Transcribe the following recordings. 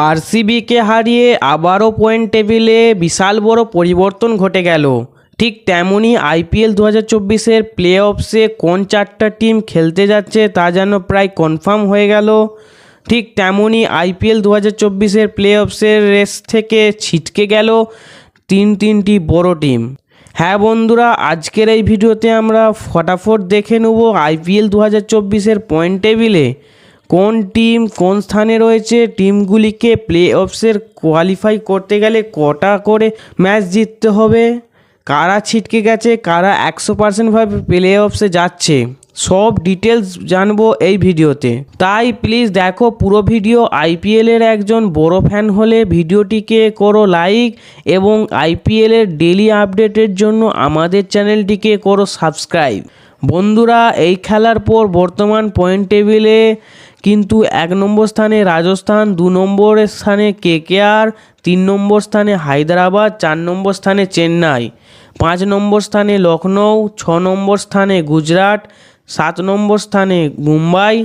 আরসিবিকে হারিয়ে আবারও পয়েন্ট টেবিলে বিশাল বড় পরিবর্তন ঘটে গেল। ঠিক তেমনই আইপিএল 2024-এর প্লে অফসে কোন চারটা টিম খেলতে যাচ্ছে তা যেন প্রায় কনফার্ম হয়ে গেল। ঠিক তেমনই আইপিএল 2024-এর প্লে অফসের রেস থেকে ছিটকে গেল তিনটি বড় টিম। হ্যাঁ বন্ধুরা, আজকের এই ভিডিওতে আমরা ফটাফট দেখে নেব আইপিএল 2024-এর পয়েন্ট টেবিলে কোন টিম কোন স্থানে রয়েছে, টিমগুলিকে প্লে অফসের কোয়ালিফাই করতে গেলে কটা করে ম্যাচ জিততে হবে, কারা ছিটকে গেছে, কারা 100%ভাবে প্লে অফসে যাচ্ছে, সব ডিটেলস জানবো এই ভিডিওতে। তাই প্লিজ দেখো পুরো ভিডিও। আইপিএলের একজন বড় ফ্যান হলে ভিডিওটিকে করো লাইক এবং আইপিএলের ডেইলি আপডেটের জন্য আমাদের চ্যানেলটিকে করো সাবস্ক্রাইব। বন্ধুরা, এই খেলার পর বর্তমান পয়েন্ট টেবিলে কিন্তু 1 নম্বর স্থানে রাজস্থান, 2 নম্বরের স্থানে কেকেআর, 3 নম্বর স্থানে হায়দ্রাবাদ, 4 নম্বর স্থানে চেন্নাই, 5 নম্বর স্থানে লখনৌ, 6 নম্বর স্থানে গুজরাট, 7 নম্বর স্থানে মুম্বাই,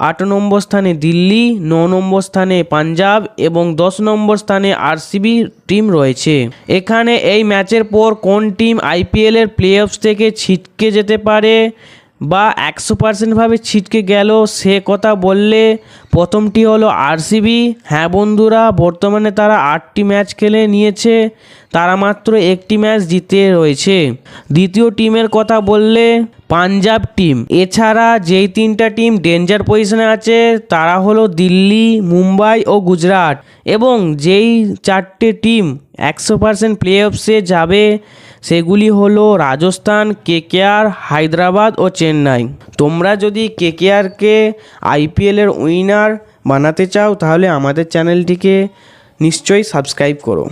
8 নম্বর স্থানে দিল্লি, 9 নম্বর স্থানে পাঞ্জাব এবং 10 নম্বর স্থানে আরসিবি টিম রয়েছে। এখানে এই ম্যাচের পর কোন টিম আইপিএলের প্লে অফস থেকে ছিটকে যেতে পারে বা 100%ভাবে ছিটকে গেল সে কথা বললে প্রথমটি হলো আরসিবি। হ্যাঁ বন্ধুরা, বর্তমানে তারা 8টি ম্যাচ খেলে নিয়েছে, তারা মাত্র একটি ম্যাচ জিতে রয়েছে। দ্বিতীয় টিমের কথা বললে পাঞ্জাব টিম। এছাড়া যেই 3টা টিম ডেঞ্জার পজিশনে আছে তারা হলো দিল্লি, মুম্বাই ও গুজরাট, এবং যেই 4টে টিম 100% প্লে অফসে যাবে সেগুলি হলো রাজস্থান, কেকেআর, হায়দ্রাবাদ ও চেন্নাই। তোমরা যদি কেকেআরকে আইপিএলের উইনার বানাতে চাও তাহলে আমাদের চ্যানেলটিকে নিশ্চয়ই সাবস্ক্রাইব করো।